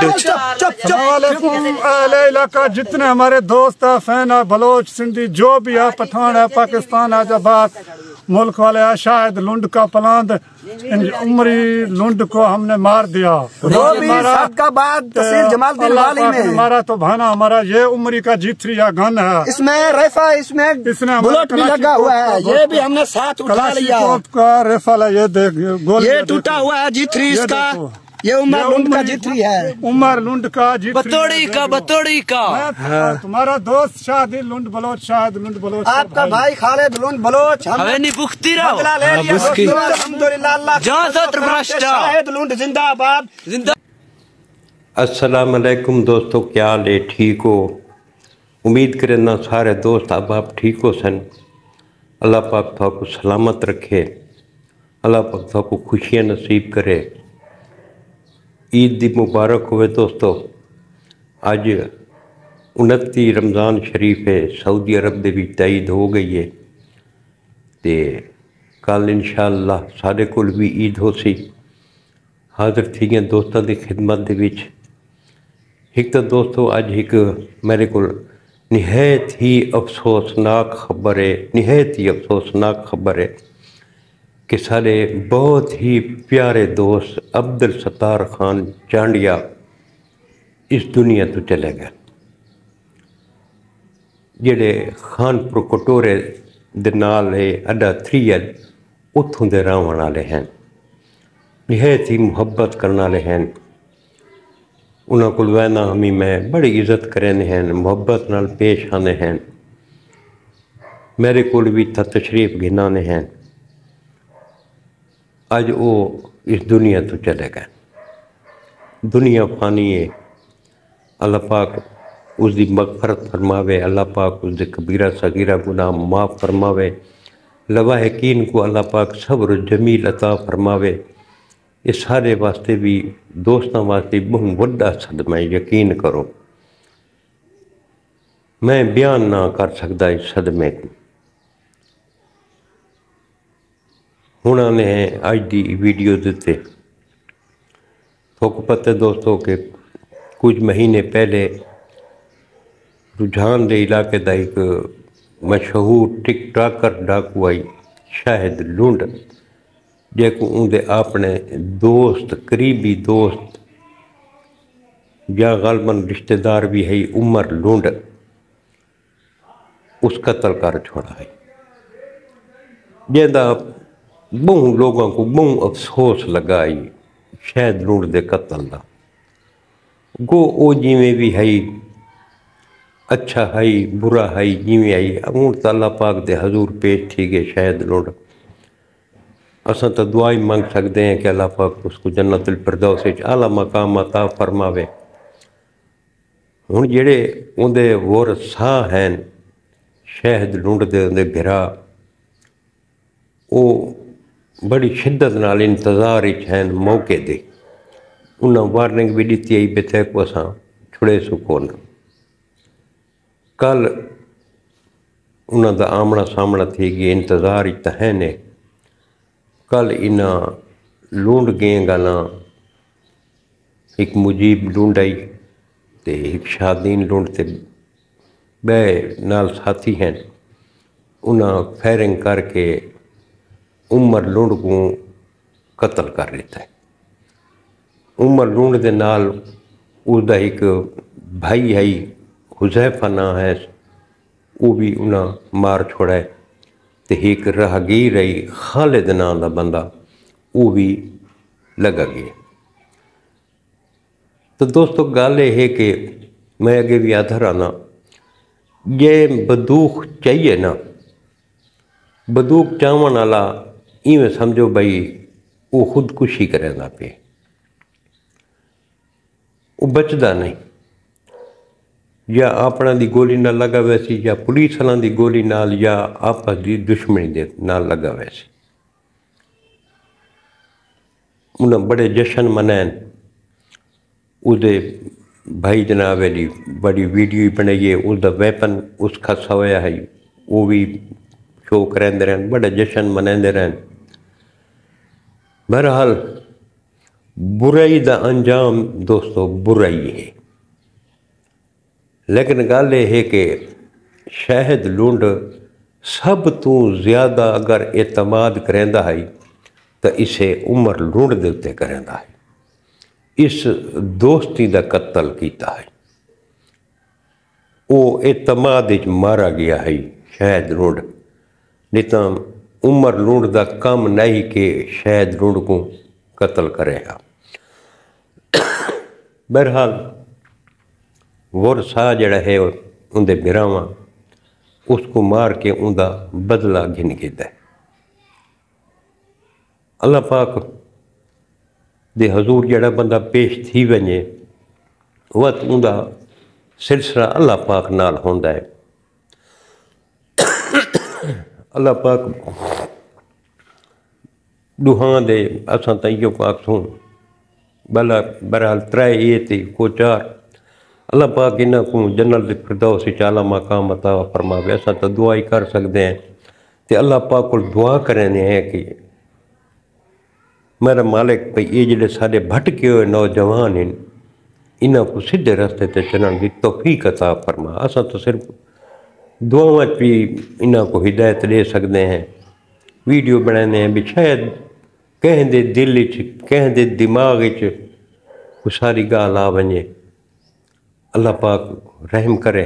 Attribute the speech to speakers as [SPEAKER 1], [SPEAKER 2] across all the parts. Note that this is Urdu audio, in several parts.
[SPEAKER 1] ویڈیو علاقہ جتنے ہمارے دوست ہیں فین ہے بلوچ سندھی جو بھی ہے پٹھان ہے پاکستان ہے جبات ملک والے ہیں شاہد لنڈ کا پلاند عمری لنڈ کو ہم نے مار دیا ہمارا تو بھانا ہمارا یہ عمری کا G3 یا گن ہے
[SPEAKER 2] اس میں ریفا اس میں بلوٹ بھی لگا ہوا ہے یہ بھی ہم نے ساتھ اٹھا لیا
[SPEAKER 1] کا ریفل ہے یہ دیکھ گول
[SPEAKER 2] یہ ٹوٹا ہوا ہے G3 اس کا یہ عمر لنڈ کا G3 ہے
[SPEAKER 1] عمر لنڈ کا G3
[SPEAKER 3] بتوڑی کا
[SPEAKER 1] تمہارا دوست شاہد لنڈ بلوچ شاہد لنڈ بلوچ
[SPEAKER 2] آپ کا بھائی خالد لنڈ بلوچ
[SPEAKER 3] ہمیں نہیں بختی رہو
[SPEAKER 2] الحمدللہ اللہ
[SPEAKER 3] جہاں ستر برشٹا
[SPEAKER 2] شاہد لنڈ زندہ آباد
[SPEAKER 3] زندہ
[SPEAKER 4] السلام علیکم دوستو، کیا حال ہے؟ ٹھیک ہو؟ امید کرنا سارے دوست اب آپ ٹھیک ہو سن۔ اللہ پاک تو کو سلامت رکھے، اللہ پاک تو کو خوشیاں نصیب کرے۔ عید دی مبارک ہوئے دوستو۔ آج 29 رمضان شریف ہے، سعودی عرب دے بھی عید ہو گئی ہے تے کل انشاءاللہ سارے کول بھی عید ہو سی۔ حاضر تھی گئے دوستوں دی خدمت دے وچ۔ ایک تو دوستو اج ایک میرے کو نہایت ہی افسوسناک خبر ہے، نہایت ہی افسوسناک خبر ہے کہ سارے بہت ہی پیارے دوست عبدالستار خان چانڈیا اس دنیا تو چلے گئے، جڑے خان پور کٹورے دے نال ہے اڈا 3L اتھوں دے رہن والے ہیں، نہایت ہی محبت کرنے والے ہیں۔ انہوں کو وینا ہمیں میں بڑی عزت کرنے ہیں، محبت نال پیش آنے ہیں، میرے کو بھی تھا تشریف گھنانے ہیں۔ آج وہ اس دنیا تو چلے گئے، دنیا فانی ہے۔ اللہ پاک اس دی مغفرت فرماوے، اللہ پاک اس دی کبیرہ صغیرہ گناہ معاف فرماوے، لواحقین کو اللہ پاک صبر جمیل عطا فرماوے۔ اس سارے واسطے بھی دوستاں واسطے بہت وڈا صدمہ ہے، یقین کرو میں بیان نہ کر سکتا اس صدمے کو۔ ہونا نے ہیں آج دی ویڈیو دیتے تو کو پتہ دوستو کہ کچھ مہینے پہلے رجحان دے علاقے دا ایک مشہور ٹک ٹاکر ڈاکو آئی شاہد لنڈ، جے کو ان دے اپنے دوست قریبی دوست یا غالباً رشتہ دار بھی ہے عمر لنڈ اس قتل کر چھوڑا ہے، جیندہ بہت لوگوں کو بہت افسوس لگائی شاہد لنڈ دے قتل دا۔ گو او جیویں بھی ہے اچھا ہے برا ہے جیویں آئی امور تا اللہ پاک دے حضور پیش تھی گئے شاہد لنڈ۔ اساں تو دعائی مانگ سکتے ہیں کہ اللہ پاک اس کو جنت الفردوس اعلیٰ مقام عطا فرماوے۔ ہن جڑے اندے ورثاء ہیں شاہد لنڈ دے اندے بھرا او بڑی شدت نال انتظار ہیں موقع دے، انہاں وارننگ بھی دیتی آئی بیتے کو اساں چھڑے سکون۔ کل انہاں دا آمنا سامنا تھی گئی انتظار تہنے، کل انہاں لونڈ گئیں گانا ایک مجیب لونڈ آئی تے ایک شادین لونڈ تے بے نال ساتھی ہیں، انہاں فیرنگ کر کے عمر لونڈ کو قتل کر لیتا ہے۔ عمر لونڈ دے نال اس دا ایک بھائی ہے حذیفہ نا ہے وہ بھی انہاں مار چھوڑا ہے تے ایک راہگیر ہے خالد نام دا بندہ وہ بھی لگا گیا۔ تو دوستو گل یہ ہے کہ میں اگے بھی آدھا رہنا یہ بدوخ چاہیے نا، بدوخ چاہون والا ایویں سمجھو بھائی وہ خودکشی کرے نہ پہ، وہ بچدا نہیں، یا اپنا دی گولی نہ لگا ویسی یا پولیس والا دی گولی نال یا آپس دی دشمنی دے نال لگا ویسی۔ انہاں بڑے جشن منائن، اس دے بھائی جناب علی بڑی ویڈیو بنائیے، اس دا ویپن اس کھسا ہویا ہے وہ بھی شو کریں دے رہن، بڑے جشن منائیں دے رہن۔ بہرحال برائی دا انجام دوستو برائی ہے، لیکن گل یہ ہے کہ شاہد لنڈ سب تو زیادہ اگر اعتماد کریندا ہے تو اسے عمر لنڈ دے تے کریندا ہے، اس دوستی دا قتل کیتا ہے، وہ اعتماد مارا گیا ہے شاہد لنڈ، نہیں تو عمر لنڈ دا کم نہیں کہ شاہد لنڈ کو قتل کرے گا۔ بہرحال ورثہ جڑا ہے اندے براواں اس کو مار کے اندہ بدلہ گھن گیتا ہے۔ اللہ پاک دے حضور جڑا بندہ پیش تھی ونجے وقت اندہ سلسلہ اللہ پاک نال ہوندا ہے۔ اللہ پاک دوہاں دے اساں تائیوں پاک سوں بہرحال ترائے یہ تھی کو چار، اللہ پاک انہاں کو جنت الفردوس اعلیٰ مقام عطا فرماوے۔ اساں تو دعا ہی کر سکتے ہیں تے اللہ پاک کو دعا کرنے ہیں کہ میرا مالک بھئی یہ جڑے سارے بھٹکے ہوئے نوجوان ہیں انہاں کو سیدھے راستے تے چلن دی توفیق عطا فرما۔ اساں تو صرف دعاواں بھی انہاں کو ہدایت دے سکتے ہیں، ویڈیو بنانے ہیں بھی شاید کہیں دے دل وچ کہیں دے دماغ وچ وہ ساری گال آ ونجے۔ اللہ پاک رحم کرے۔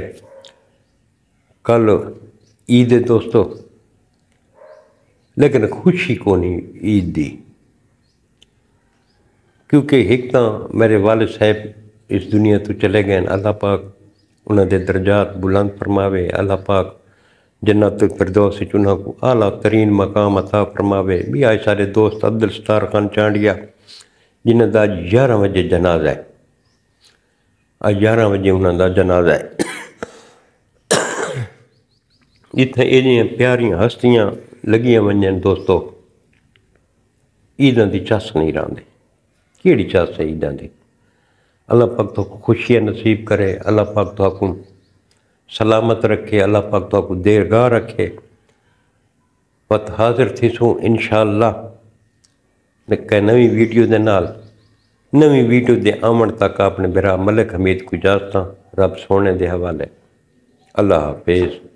[SPEAKER 4] کل عید دوستو، لیکن خوشی کو نہیں عید دی، کیونکہ ایک تاں میرے والد صاحب اس دنیا تو چلے گئے، اللہ پاک انہاں دے درجات بلند فرماوے، اللہ پاک جنت الفردوس وچ انہاں کو اعلیٰ ترین مقام عطا فرماوے۔ بھی آئے سارے دوست عبدالستار خان چانڈیا جنہاں دا 11 بجے جنازہ ہے، 11 بجے انہاں دا جنازہ ہے۔ اتنے ایڈیاں پیاریاں ہستیاں لگیاں ونجن دوستو، عیداں دی چس نہیں راندے، کیڑی چس ہے عیداں دی؟ اللہ پاک تو خوشیاں نصیب کرے، اللہ پاک تو کو سلامت رکھے، اللہ پاک تو کو دیرگاہ رکھے۔ وقت حاضر تھی سوں انشاءاللہ کہ نوی ویڈیو دے نال، نوی ویڈیو دے آمن تک اپنے برا ملک حمید کو اجازتاں رب سونے دے حوالے۔ اللہ حافظ۔